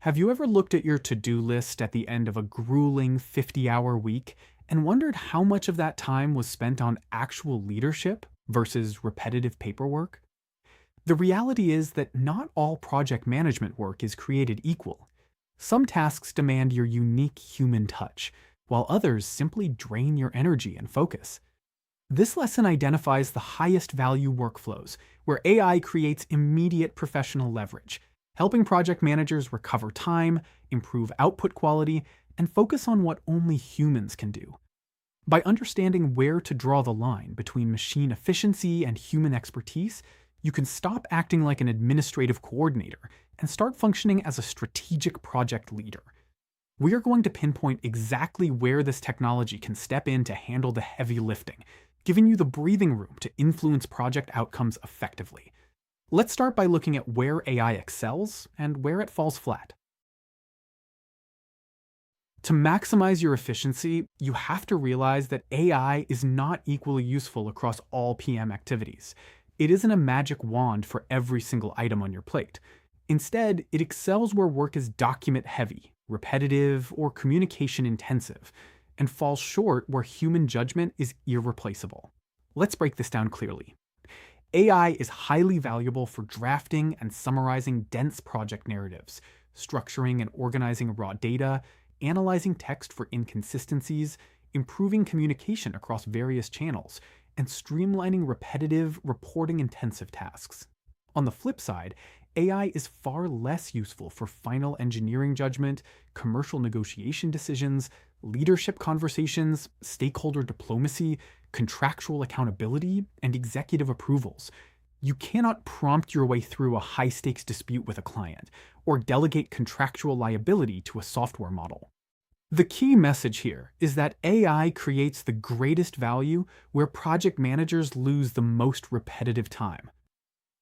Have you ever looked at your to-do list at the end of a grueling 50-hour week and wondered how much of that time was spent on actual leadership versus repetitive paperwork? The reality is that not all project management work is created equal. Some tasks demand your unique human touch, while others simply drain your energy and focus. This lesson identifies the highest value workflows, where AI creates immediate professional leverage, helping project managers recover time, improve output quality, and focus on what only humans can do. By understanding where to draw the line between machine efficiency and human expertise, you can stop acting like an administrative coordinator and start functioning as a strategic project leader. We are going to pinpoint exactly where this technology can step in to handle the heavy lifting, giving you the breathing room to influence project outcomes effectively. Let's start by looking at where AI excels and where it falls flat. To maximize your efficiency, you have to realize that AI is not equally useful across all PM activities. It isn't a magic wand for every single item on your plate. Instead, it excels where work is document-heavy, repetitive, or communication-intensive, and falls short where human judgment is irreplaceable. Let's break this down clearly. AI is highly valuable for drafting and summarizing dense project narratives, structuring and organizing raw data, analyzing text for inconsistencies, improving communication across various channels, and streamlining repetitive, reporting-intensive tasks. On the flip side, AI is far less useful for final engineering judgment, commercial negotiation decisions, leadership conversations, stakeholder diplomacy, contractual accountability, and executive approvals. You cannot prompt your way through a high-stakes dispute with a client, or delegate contractual liability to a software model. The key message here is that AI creates the greatest value where project managers lose the most repetitive time.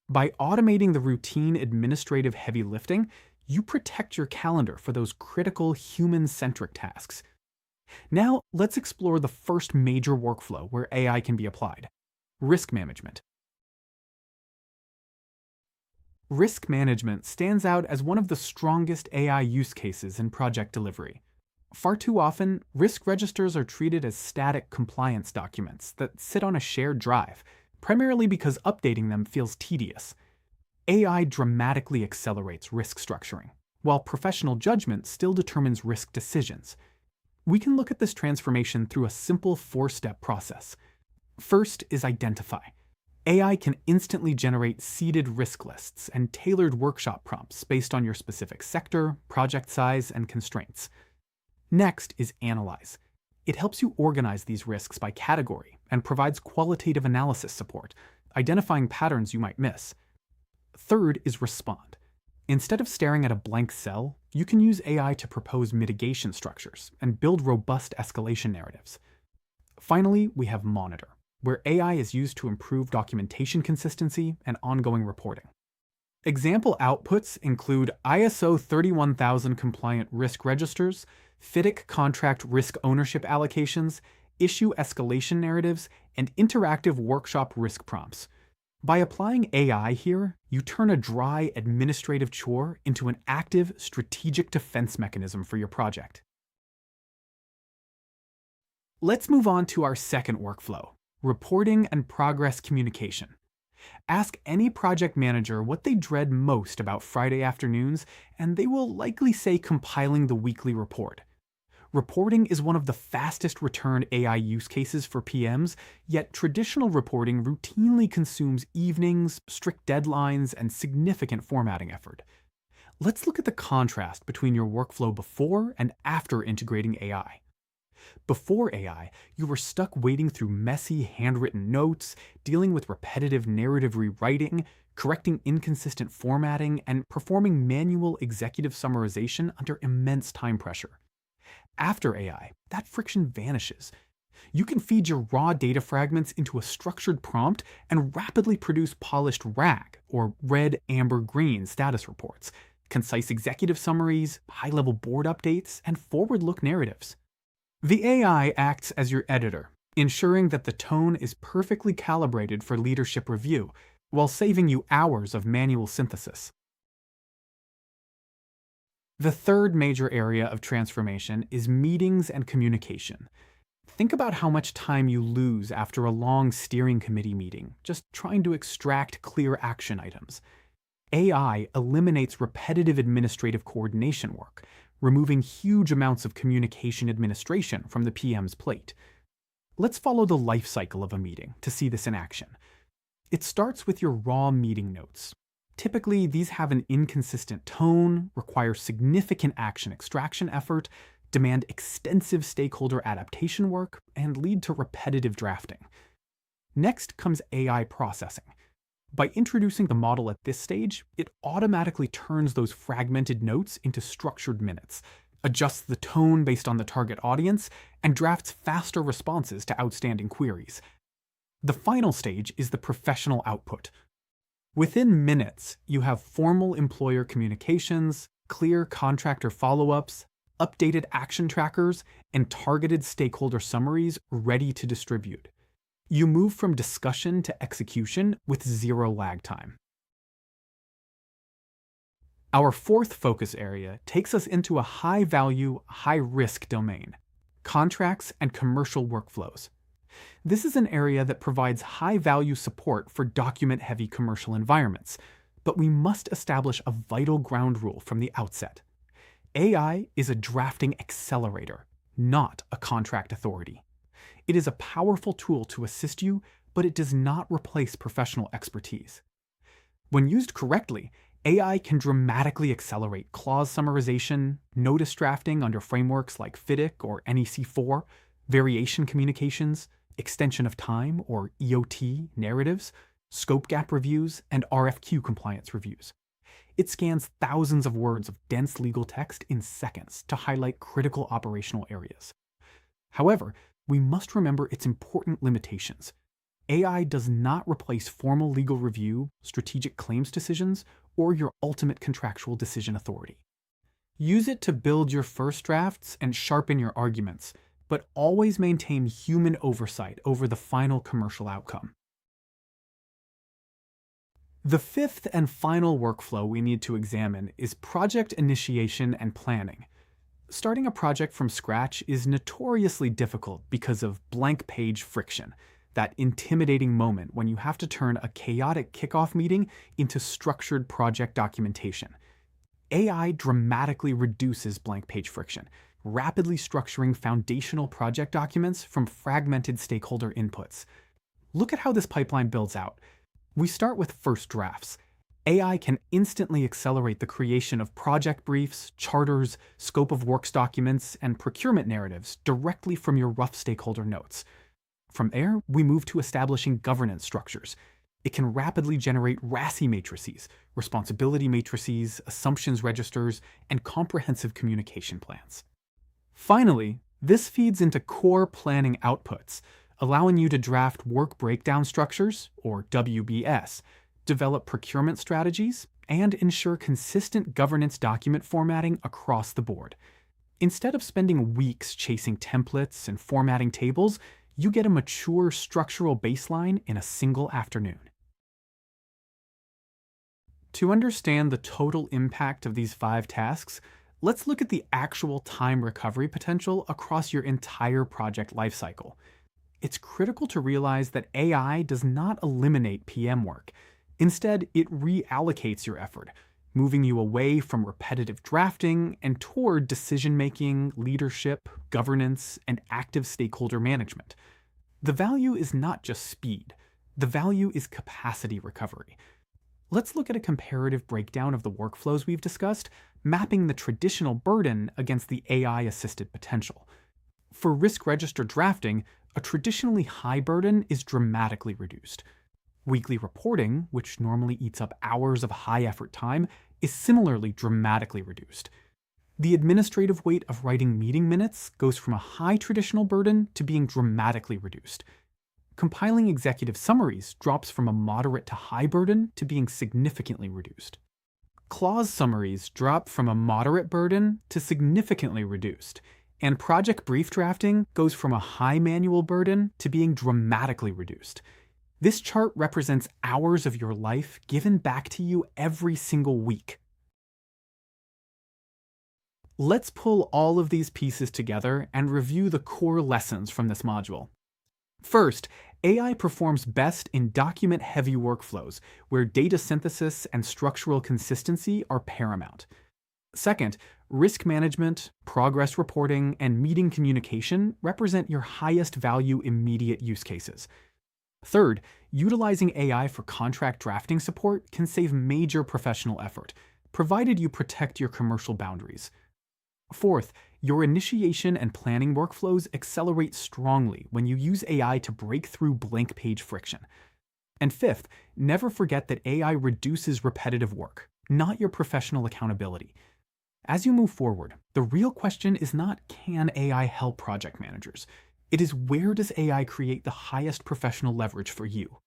By automating the routine administrative heavy lifting, you protect your calendar for those critical human-centric tasks. Now, let's explore the first major workflow where AI can be applied: risk management. Risk management stands out as one of the strongest AI use cases in project delivery. Far too often, risk registers are treated as static compliance documents that sit on a shared drive, primarily because updating them feels tedious. AI dramatically accelerates risk structuring, while professional judgment still determines risk decisions. We can look at this transformation through a simple four-step process. First is identify. AI can instantly generate seeded risk lists and tailored workshop prompts based on your specific sector, project size, and constraints. Next is analyze. It helps you organize these risks by category and provides qualitative analysis support, identifying patterns you might miss. Third is respond. Instead of staring at a blank cell, you can use AI to propose mitigation structures and build robust escalation narratives. Finally, we have monitor, where AI is used to improve documentation consistency and ongoing reporting. Example outputs include ISO 31000 compliant risk registers, FIDIC contract risk ownership allocations, issue escalation narratives, and interactive workshop risk prompts. By applying AI here, you turn a dry administrative chore into an active strategic defense mechanism for your project. Let's move on to our second workflow: reporting and progress communication. Ask any project manager what they dread most about Friday afternoons, and they will likely say compiling the weekly report. Reporting is one of the fastest return AI use cases for PMs, yet traditional reporting routinely consumes evenings, strict deadlines, and significant formatting effort. Let's look at the contrast between your workflow before and after integrating AI. Before AI, you were stuck wading through messy handwritten notes, dealing with repetitive narrative rewriting, correcting inconsistent formatting, and performing manual executive summarization under immense time pressure. After AI, that friction vanishes. You can feed your raw data fragments into a structured prompt and rapidly produce polished RAG, or red, amber, green status reports, concise executive summaries, high-level board updates, and forward-look narratives. The AI acts as your editor, ensuring that the tone is perfectly calibrated for leadership review, while saving you hours of manual synthesis. The third major area of transformation is meetings and communication. Think about how much time you lose after a long steering committee meeting, just trying to extract clear action items. AI eliminates repetitive administrative coordination work, removing huge amounts of communication administration from the PM's plate. Let's follow the life cycle of a meeting to see this in action. It starts with your raw meeting notes. Typically, these have an inconsistent tone, require significant action extraction effort, demand extensive stakeholder adaptation work, and lead to repetitive drafting. Next comes AI processing. By introducing the model at this stage, it automatically turns those fragmented notes into structured minutes, adjusts the tone based on the target audience, and drafts faster responses to outstanding queries. The final stage is the professional output. Within minutes, you have formal employer communications, clear contractor follow-ups, updated action trackers, and targeted stakeholder summaries ready to distribute. You move from discussion to execution with zero lag time. Our fourth focus area takes us into a high-value, high-risk domain: contracts and commercial workflows. This is an area that provides high-value support for document-heavy commercial environments, but we must establish a vital ground rule from the outset. AI is a drafting accelerator, not a contract authority. It is a powerful tool to assist you, but it does not replace professional expertise. When used correctly, AI can dramatically accelerate clause summarization, notice drafting under frameworks like FIDIC or NEC4, variation communications, extension of time or EOT narratives, scope gap reviews, and RFQ compliance reviews. It scans thousands of words of dense legal text in seconds to highlight critical operational areas. However, we must remember its important limitations. AI does not replace formal legal review, strategic claims decisions, or your ultimate contractual decision authority. Use it to build your first drafts and sharpen your arguments, but always maintain human oversight over the final commercial outcome. The fifth and final workflow we need to examine is project initiation and planning. Starting a project from scratch is notoriously difficult because of blank page friction, that intimidating moment when you have to turn a chaotic kickoff meeting into structured project documentation. AI dramatically reduces blank page friction, rapidly structuring foundational project documents from fragmented stakeholder inputs. Look at how this pipeline builds out. We start with first drafts. AI can instantly accelerate the creation of project briefs, charters, scope of works documents, and procurement narratives directly from your rough stakeholder notes. From there, we move to establishing governance structures. It can rapidly generate RASI matrices, responsibility matrices, assumptions registers, and comprehensive communication plans. Finally, this feeds into core planning outputs, allowing you to draft work breakdown structures, or WBS, develop procurement strategies, and ensure consistent governance document formatting across the board. Instead of spending weeks chasing templates and formatting tables, you get a mature structural baseline in a single afternoon. To understand the total impact of these 5 tasks, let's look at the actual time recovery potential across your entire project lifecycle. It's critical to realize that AI does not eliminate PM work. Instead, it reallocates your effort, moving you away from repetitive drafting and toward decision-making, leadership, governance, and active stakeholder management. The value is not just speed. The value is capacity recovery. Let's look at a comparative breakdown of the workflows we've discussed, mapping the traditional burden against the AI-assisted potential. For risk register drafting, a traditionally high burden is dramatically reduced. Weekly reporting, which normally eats up hours of high-effort time, is similarly dramatically reduced. The administrative weight of writing meeting minutes goes from a high traditional burden to being dramatically reduced. Compiling executive summaries drops from a moderate to high burden to being significantly reduced. Clause summaries drop from a moderate burden to significantly reduced, and project brief drafting goes from a high manual burden to being dramatically reduced. This chart represents hours of your life given back to you every single week. Let's pull all of these pieces together and review the core lessons from this module. First, AI performs best in document-heavy workflows where data synthesis and structural consistency are paramount. Second, risk management, progress reporting, and meeting communication represent your highest value immediate use cases. Third, utilizing AI for contract drafting support can save major professional effort, provided you protect your commercial boundaries. Fourth, your initiation and planning workflows accelerate strongly when you use AI to break through blank page friction. And fifth, never forget that AI reduces repetitive work, not your professional accountability. As you move forward, the real question is not can AI help project managers? It is where does AI create the highest professional leverage for you?